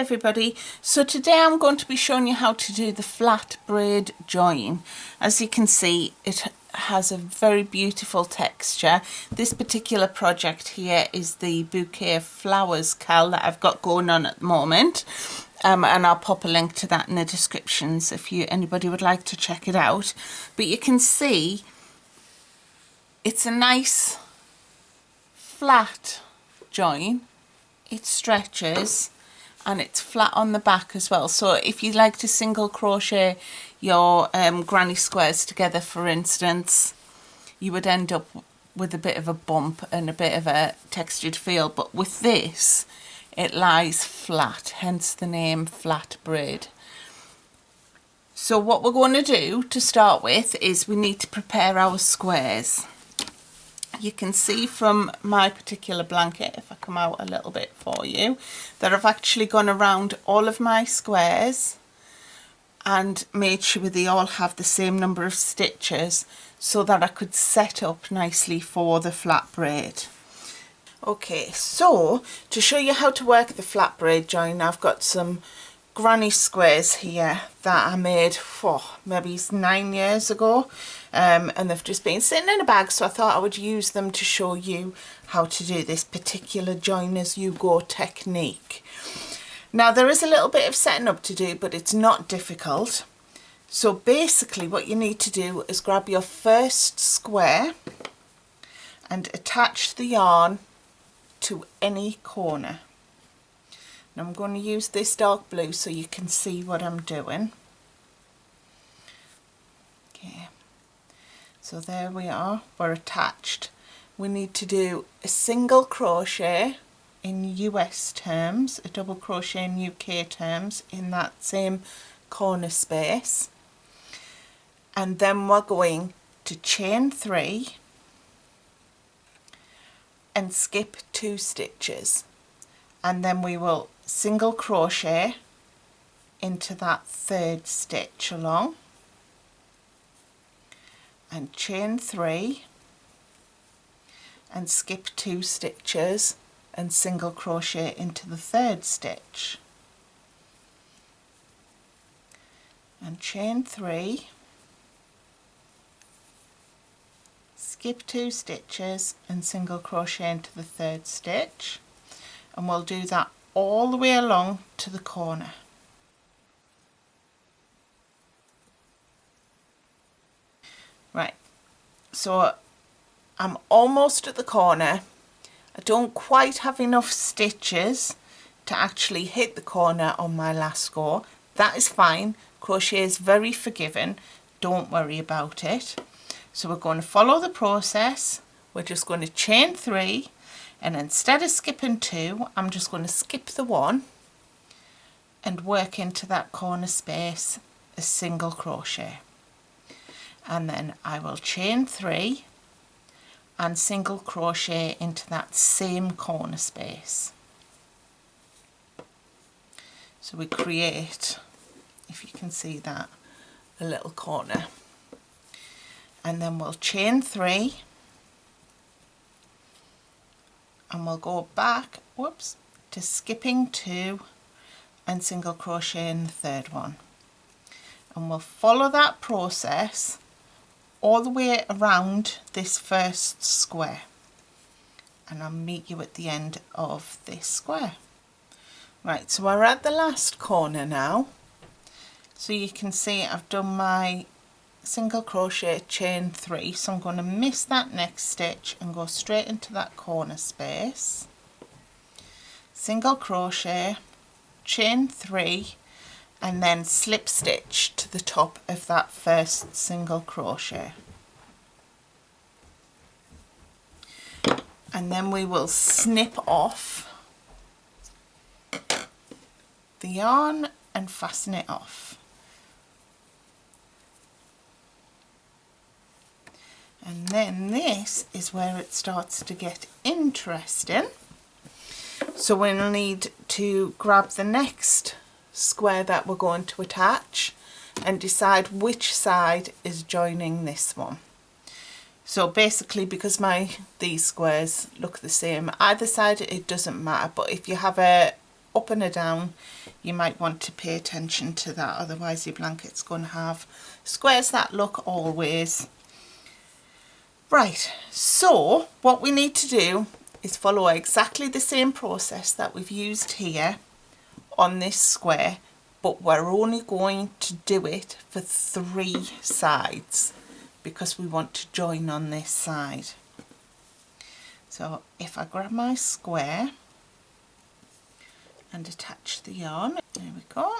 everybody, so today I'm going to be showing you how to do the flat braid join. As you can see, it has a very beautiful texture. This particular project here is the bouquet of flowers cal that I've got going on at the moment, and I'll pop a link to that in the descriptions if anybody would like to check it out. But you can see it's a nice flat join. It stretches and it's flat on the back as well. So if you like to single crochet your granny squares together, for instance, you would end up with a bit of a bump and a bit of a textured feel. But with this, it lies flat, hence the name flat braid. So what we're going to do to start with is we need to prepare our squares. You can see from my particular blanket, if I come out a little bit for you, that I've actually gone around all of my squares and made sure they all have the same number of stitches so that I could set up nicely for the flat braid. Okay, so to show you how to work the flat braid join, I've got some granny squares here that I made maybe 9 years ago, and they've just been sitting in a bag, so I thought I would use them to show you how to do this particular join as you go technique. Now there is a little bit of setting up to do, but it's not difficult. So basically what you need to do is grab your first square and attach the yarn to any corner. Now I'm going to use this dark blue so you can see what I'm doing. Okay, so there we are, we're attached. We need to do a single crochet in US terms, a double crochet in UK terms in that same corner space, and then we're going to chain 3 and skip 2 stitches, and then we will single crochet into that 3rd stitch along and chain 3 and skip 2 stitches and single crochet into the 3rd stitch and chain 3, skip 2 stitches and single crochet into the 3rd stitch, and we'll do that all the way along to the corner. Right, so I'm almost at the corner. I don't quite have enough stitches to actually hit the corner on my last go. That is fine. Crochet is very forgiving. Don't worry about it. So we're going to follow the process. We're just going to chain 3, and instead of skipping 2, I'm just going to skip the 1 and work into that corner space a single crochet. And then I will chain 3 and single crochet into that same corner space. So we create, if you can see that, a little corner. And then we'll chain 3 and we'll go back, to skipping 2 and single crochet in the 3rd one. And we'll follow that process all the way around this first square, and I'll meet you at the end of this square. Right, so we're at the last corner now. So you can see I've done my single crochet, chain 3, so I'm going to miss that next stitch and go straight into that corner space, single crochet, chain 3, and then slip stitch to the top of that first single crochet. And then we will snip off the yarn and fasten it off. And then this is where it starts to get interesting. So we'll need to grab the next square that we're going to attach and decide which side is joining this one. So basically, because these squares look the same either side, it doesn't matter, but if you have a up and a down, you might want to pay attention to that, otherwise your blanket's going to have squares that look all ways. Right, so what we need to do is follow exactly the same process that we've used here on this square, but we're only going to do it for 3 sides because we want to join on this side. So if I grab my square and attach the yarn, there we go.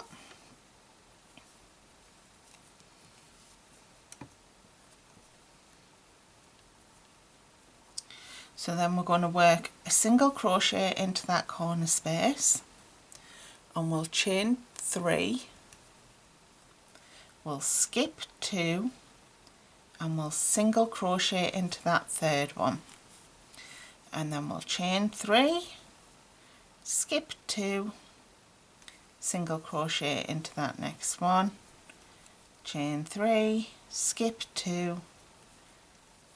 So then we're going to work a single crochet into that corner space, and we'll chain 3, we'll skip 2, and we'll single crochet into that third one, and then we'll chain 3, skip 2, single crochet into that next one, chain 3, skip 2,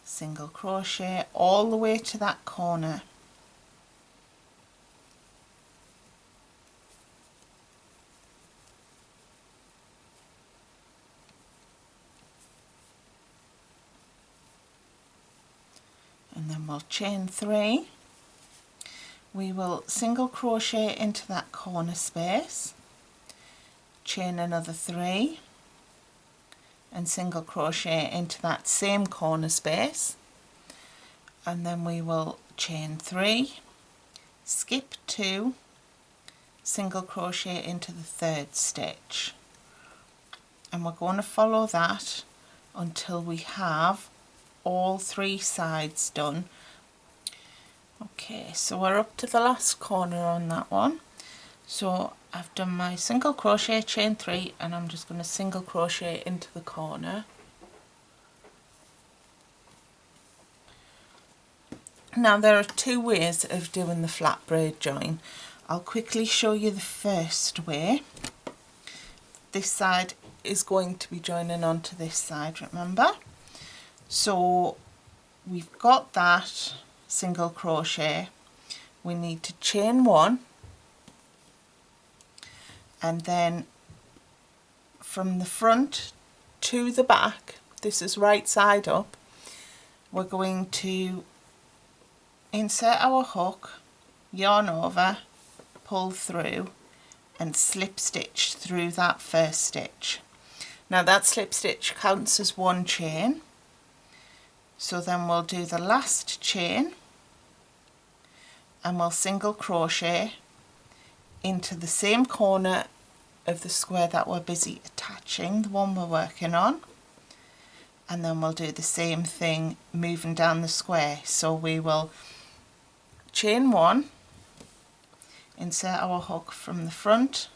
single crochet all the way to that corner. And then we'll chain 3, we will single crochet into that corner space, chain another 3, and single crochet into that same corner space, and then we will chain 3, skip 2, single crochet into the third stitch, and we're going to follow that until we have all 3 sides done. Okay, so we're up to the last corner on that one. So I've done my single crochet, chain 3, and I'm just going to single crochet into the corner. Now there are 2 ways of doing the flat braid join. I'll quickly show you the first way. This side is going to be joining onto this side, remember? So we've got that single crochet, we need to chain 1, and then from the front to the back, this is right side up, we're going to insert our hook, yarn over, pull through, and slip stitch through that first stitch. Now that slip stitch counts as 1 chain, so then we'll do the last chain and we'll single crochet into the same corner of the square that we're busy attaching, the one we're working on, and then we'll do the same thing moving down the square. So we will chain 1, insert our hook from the front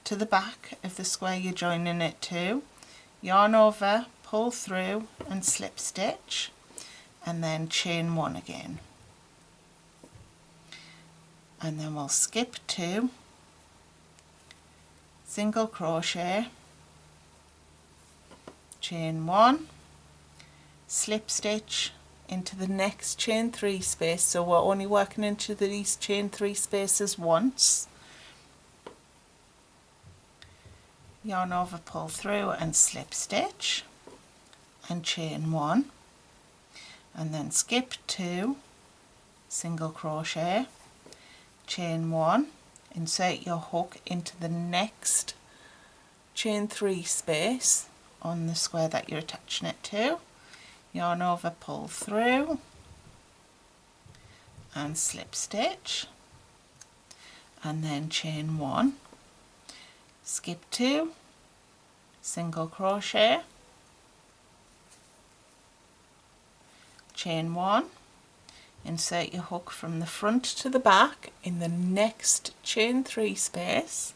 to the back of the square you're joining it to, yarn over, pull through and slip stitch, and then chain 1 again, and then we'll skip 2, single crochet, chain 1, slip stitch into the next chain 3 space, so we're only working into these chain 3 spaces once, yarn over, pull through and slip stitch and chain 1, and then skip 2, single crochet, chain 1, insert your hook into the next chain 3 space on the square that you're attaching it to, yarn over, pull through and slip stitch, and then chain 1, skip 2, single crochet, chain 1, insert your hook from the front to the back in the next chain 3 space,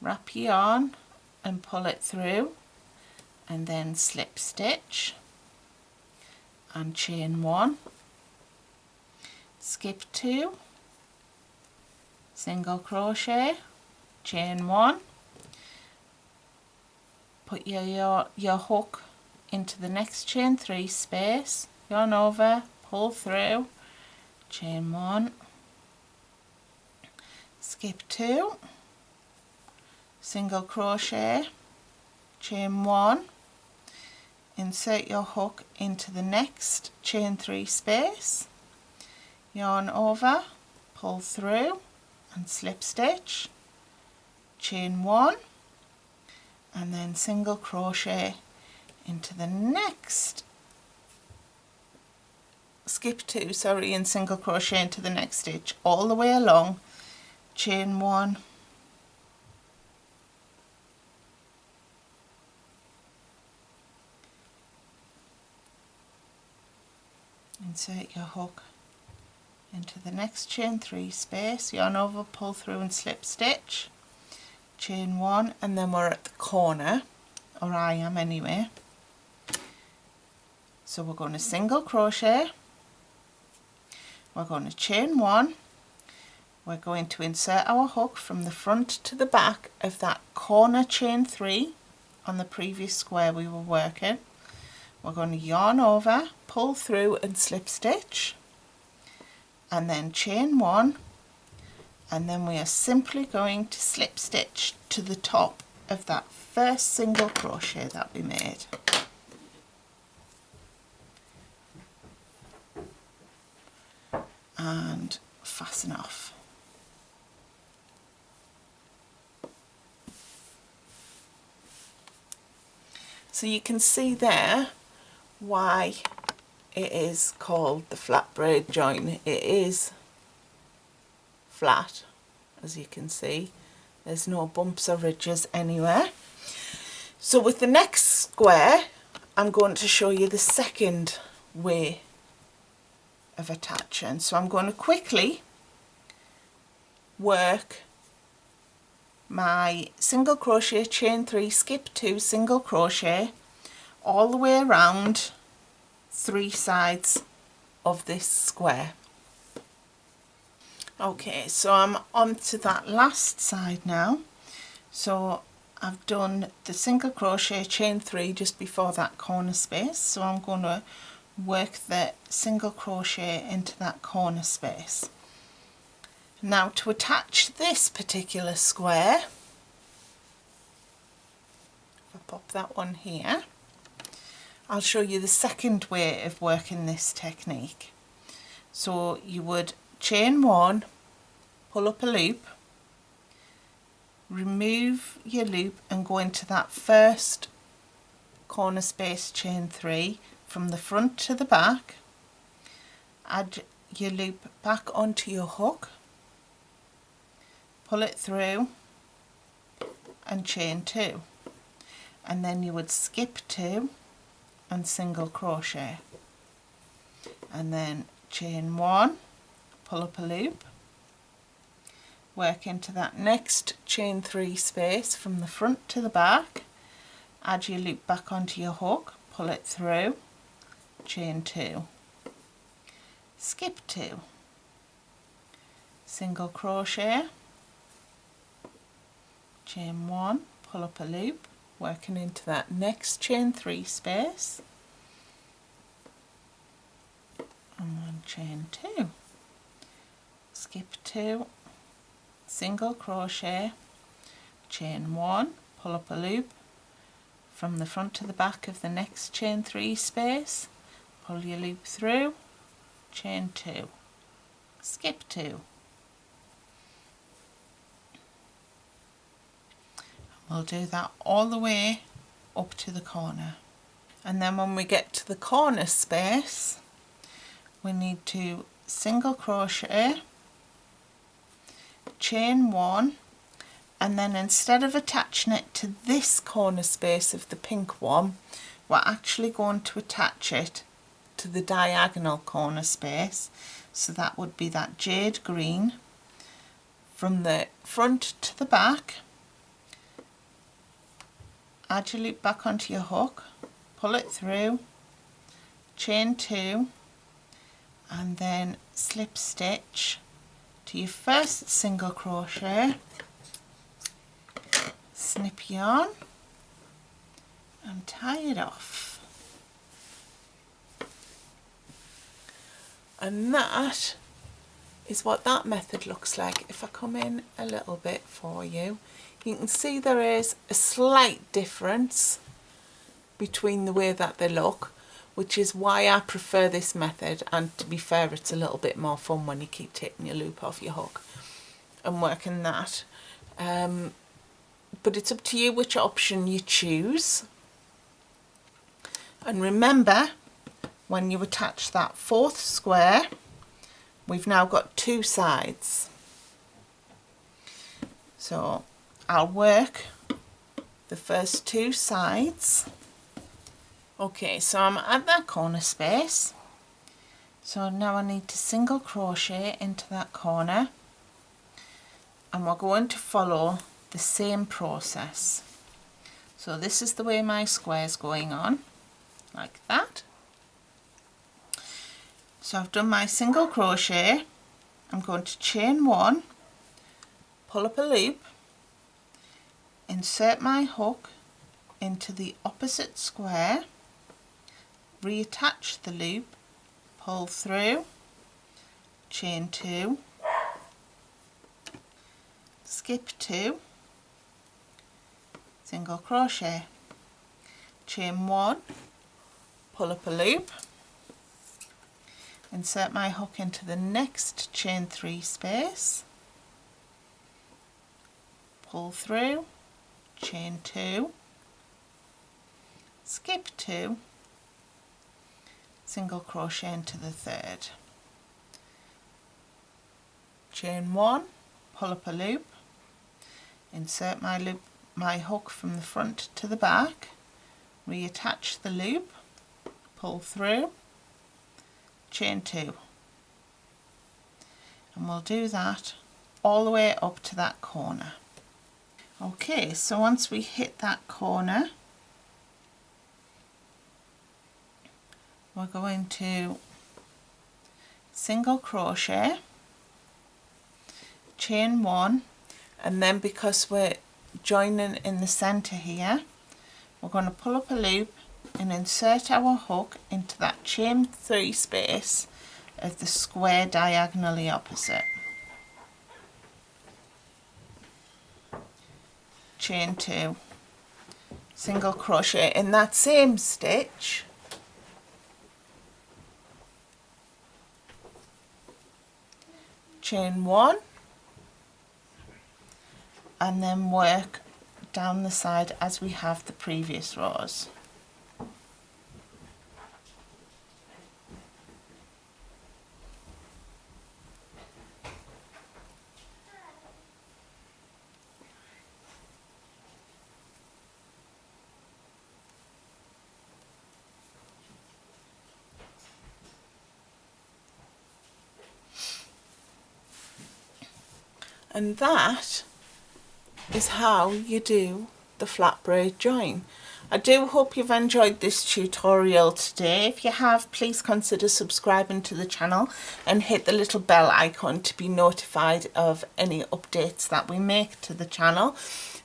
wrap your yarn and pull it through, and then slip stitch and chain 1, skip 2, single crochet, chain 1, put your hook into the next chain 3 space, yarn over, pull through, chain 1, skip 2, single crochet, chain 1, insert your hook into the next chain 3 space, yarn over, pull through and slip stitch, chain 1, and then single crochet into the next, skip 2, sorry, and single crochet into the next stitch all the way along, chain 1, insert your hook into the next chain 3 space, yarn over, pull through and slip stitch, chain 1, and then we're at the corner, or I am anyway. So we're going to single crochet, we're going to chain 1, we're going to insert our hook from the front to the back of that corner chain 3 on the previous square we were working. We're going to yarn over, pull through and slip stitch, and then chain 1, and then we are simply going to slip stitch to the top of that first single crochet that we made. And fasten off. So you can see there why it is called the flat braid join. It is flat, as you can see. There's no bumps or ridges anywhere. So with the next square, I'm going to show you the second way of attaching. So I'm going to quickly work my single crochet, chain 3, skip 2, single crochet all the way around 3 sides of this square. Okay, so I'm on to that last side now. So I've done the single crochet, chain 3 just before that corner space, so I'm going to work the single crochet into that corner space. Now to attach this particular square, if I pop that one here, I'll show you the second way of working this technique. So you would chain 1, pull up a loop, remove your loop and go into that first corner space, chain 3, from the front to the back, add your loop back onto your hook, pull it through and chain 2, and then you would skip 2 and single crochet, and then chain 1, pull up a loop, work into that next chain 3 space from the front to the back, add your loop back onto your hook, pull it through, chain 2, skip 2, single crochet, chain 1, pull up a loop, working into that next chain 3 space, and then chain 2, skip 2, single crochet, chain 1, pull up a loop from the front to the back of the next chain 3 space, pull your loop through, chain 2, skip 2. We'll do that all the way up to the corner, and then when we get to the corner space we need to single crochet, chain 1, and then instead of attaching it to this corner space of the pink one, we're actually going to attach it to the diagonal corner space. So that would be that jade green, from the front to the back, add your loop back onto your hook, pull it through, chain 2, and then slip stitch to your first single crochet, snip yarn and tie it off. And that is what that method looks like. If I come in a little bit for you, you can see there is a slight difference between the way that they look, which is why I prefer this method. And to be fair, it's a little bit more fun when you keep taking your loop off your hook and working that. But it's up to you which option you choose. And remember, when you attach that fourth square, we've now got two sides. So I'll work the first two sides. Okay, so I'm at that corner space. So now I need to single crochet into that corner, and we're going to follow the same process. So this is the way my square is going on, like that. So I've done my single crochet. I'm going to chain one, pull up a loop, insert my hook into the opposite square, reattach the loop, pull through, chain two, skip two, single crochet, chain one, pull up a loop, insert my hook into the next chain three space, pull through, chain two, skip two, single crochet into the third, chain one, pull up a loop, insert my hook from the front to the back, reattach the loop, pull through, chain two, and we'll do that all the way up to that corner. Okay, so once we hit that corner, we're going to single crochet, chain one, and then because we're joining in the center here, we're going to pull up a loop and insert our hook into that chain three space of the square diagonally opposite. Chain two, single crochet in that same stitch, chain one, and then work down the side as we have the previous rows. And that is how you do the flat braid join. I do hope you've enjoyed this tutorial today. If you have, please consider subscribing to the channel and hit the little bell icon to be notified of any updates that we make to the channel.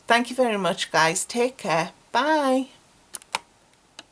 Thank you very much, guys. Take care. Bye.